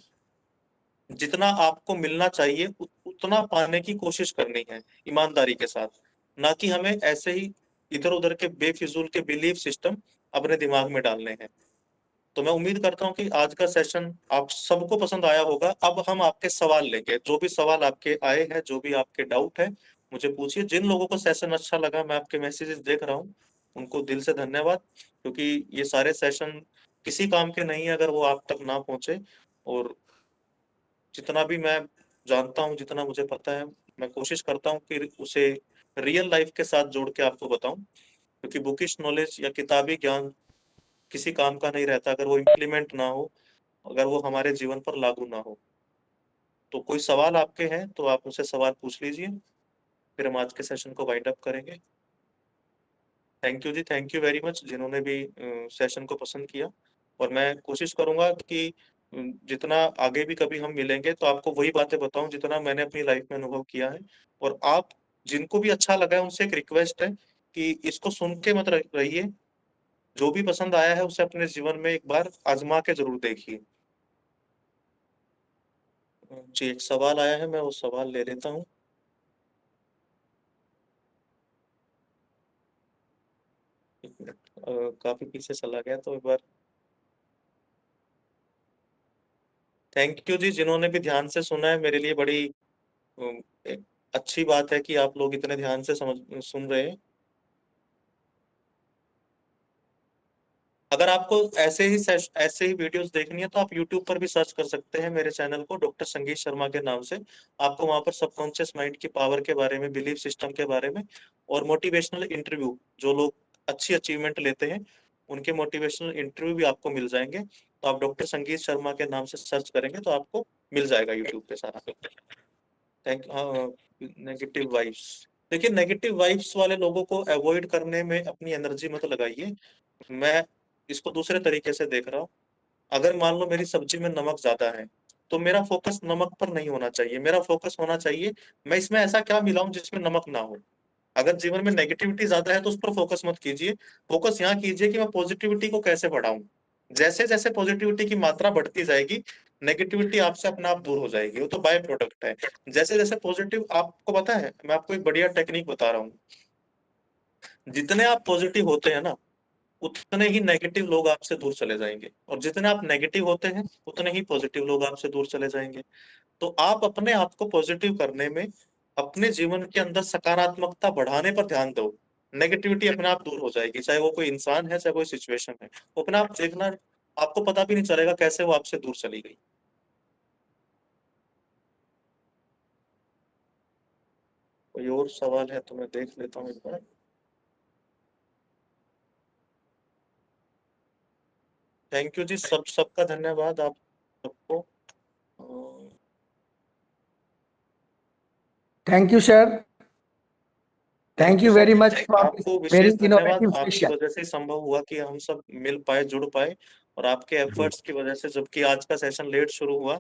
जितना आपको मिलना चाहिए उतना पाने की कोशिश करनी है ईमानदारी के साथ, ना कि हमें ऐसे ही इधर उधर के बेफिजूल के बिलीफ सिस्टम अपने दिमाग में डालने हैं। तो मैं उम्मीद करता हूँ कि आज का सेशन आप सबको पसंद आया होगा। अब हम आपके सवाल लेंगे, जो भी सवाल आपके आए हैं, जो भी आपके डाउट है, मुझे पूछिए। जिन लोगों को सेशन अच्छा लगा, मैं आपके मैसेजेस देख रहा हूँ, उनको दिल से धन्यवाद, क्योंकि ये सारे सेशन किसी काम के नहीं है अगर वो आप तक ना पहुंचे। और जितना भी मैं जानता हूँ, जितना मुझे पता है, मैं कोशिश करता हूँ कि उसे रियल लाइफ के साथ जोड़ के आपको बताऊं, क्योंकि बुकिश नॉलेज या किताबी ज्ञान किसी काम का नहीं रहता अगर वो इम्प्लीमेंट ना हो, अगर वो हमारे जीवन पर लागू ना हो। तो कोई सवाल आपके हैं तो आप मुझसे सवाल पूछ लीजिए, फिर हम आज के सेशन को वाइंड अप करेंगे। थैंक यू जी, थैंक यू वेरी मच जिन्होंने भी सेशन को पसंद किया। और मैं कोशिश करूंगा कि जितना आगे भी कभी हम मिलेंगे तो आपको वही बातें बताऊं जितना मैंने अपनी लाइफ में अनुभव किया है। और आप जिनको भी अच्छा लगा है उनसे एक रिक्वेस्ट है कि इसको सुन के मत रहिए, जो भी पसंद आया है उसे अपने जीवन में एक बार आजमा के जरूर देखिए। जी एक सवाल आया है, मैं वो सवाल ले लेता हूँ। एक मिनट, काफी पीछे चला गया तो एक बार। थैंक यू जी, जिन्होंने भी ध्यान से सुना है, मेरे लिए बड़ी एक अच्छी बात है कि आप लोग इतने ध्यान से समझ सुन रहे हैं। अगर आपको ऐसे ही वीडियोस देखनी है तो आप यूट्यूब पर भी सर्च कर सकते हैं मेरे चैनल को, डॉक्टर संगीत शर्मा के नाम से। आपको वहां पर सबकॉन्शियस माइंड की पावर के बारे में, बिलीफ सिस्टम के बारे में, और मोटिवेशनल इंटरव्यू, जो लोग अच्छी अचीवमेंट लेते हैं उनके मोटिवेशनल इंटरव्यू भी आपको मिल जाएंगे। तो आप डॉक्टर संगीत शर्मा के नाम से सर्च करेंगे तो आपको मिल जाएगा यूट्यूब पे सारा। थैंक हाँ। नेगेटिव वाइब्स, देखिए नेगेटिव वाइब्स वाले लोगों को अवॉइड करने में अपनी एनर्जी मत लगाइए। मैं इसको दूसरे तरीके से देख रहा हूँ। अगर मान लो मेरी सब्जी में नमक ज्यादा है, तो मेरा फोकस नमक पर नहीं होना चाहिए, मेरा फोकस होना चाहिए मैं इसमें ऐसा क्या मिलाऊं जिसमें नमक ना हो। अगर जीवन में नेगेटिविटी ज्यादा है तो उस पर फोकस मत कीजिए, फोकस यहाँ कीजिए कि मैं पॉजिटिविटी को कैसे बढ़ाऊं। जैसे जैसे पॉजिटिविटी की मात्रा बढ़ती जाएगी, नेगेटिविटी आपसे अपने आप दूर हो जाएगी, वो तो बाय प्रोडक्ट है। जैसे जैसे पॉजिटिव, आपको पता है मैं आपको एक बढ़िया टेक्निक बता रहा हूँ। जितने आप पॉजिटिव होते हैं ना, उतने ही नेगेटिव लोग आपसे दूर चले जाएंगे, और जितने आप नेगेटिव होते हैं उतने ही पॉजिटिव लोग आपसे दूर चले जाएंगे। तो आप अपने आप को पॉजिटिव करने में, अपने जीवन के अंदर सकारात्मकता बढ़ाने पर ध्यान दो। नेगेटिविटी अपने आप दूर हो जाएगी, चाहे वो कोई इंसान है, चाहे कोई सिचुएशन है। वो अपने आप देखना, आपको पता भी नहीं चलेगा कैसे वो आपसे दूर चली गई। कोई और सवाल है तो मैं देख लेता हूँ एक बार। थैंक यू जी, सबका धन्यवाद आप सबको। Thank you sir, thank you very much for आपको वेरी विशेष धन्यवाद, इनोवेटिव आपकी सेशन। वजह से संभव हुआ कि हम सब मिल पाए, जुड़ पाए, और आपके एफर्ट्स की वजह से, जबकि आज का सेशन लेट शुरू हुआ,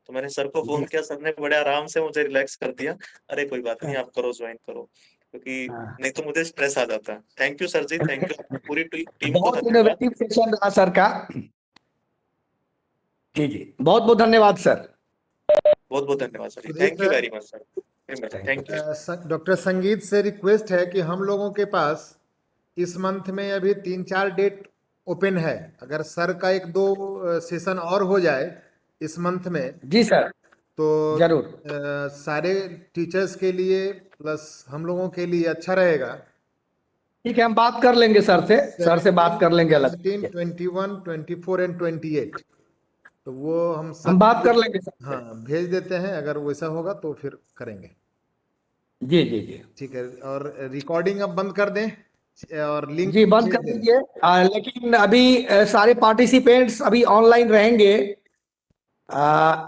तो मैंने सर को फोन किया, सर ने बड़े आराम से मुझे रिलैक्स कर दिया, अरे कोई बात नहीं, आप करो, ज्वाइन करो, क्योंकि नहीं तो मुझे स्ट्रेस आ जाता है। थैंक यू सर जी, थैंक यू, पूरी टीम को बहुत धन्यवाद। इनोवेटिव सेशन रहा सर का। जी जी, बहुत बहुत धन्यवाद सर। बहुत बहुत धन्यवाद sir, Sudhir thank you sir, very much sir, thank you. Doctor संगीत से रिक्वेस्ट है कि हम लोगों के पास इस मंथ में अभी 3-4 डेट ओपन है। अगर सर का 1-2 सेशन और हो जाए इस मंथ में, जी सर, तो जरूर। सारे टीचर्स के लिए प्लस हम लोगों के लिए अच्छा रहेगा। ठीक है, हम बात कर लेंगे सर से बात कर लेंगे अलग। 17, 21, 24 एंड 28, तो वो हम हम सब बात कर लेंगे सर से। हाँ भेज देते हैं। अगर वैसा होगा तो फिर करेंगे। जी जी जी ठीक है, और रिकॉर्डिंग अब बंद कर दें और लिंक जी, बंद भेज कर दें। दीजिए। लेकिन अभी सारे पार्टिसिपेंट्स अभी ऑनलाइन रहेंगे।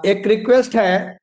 एक रिक्वेस्ट है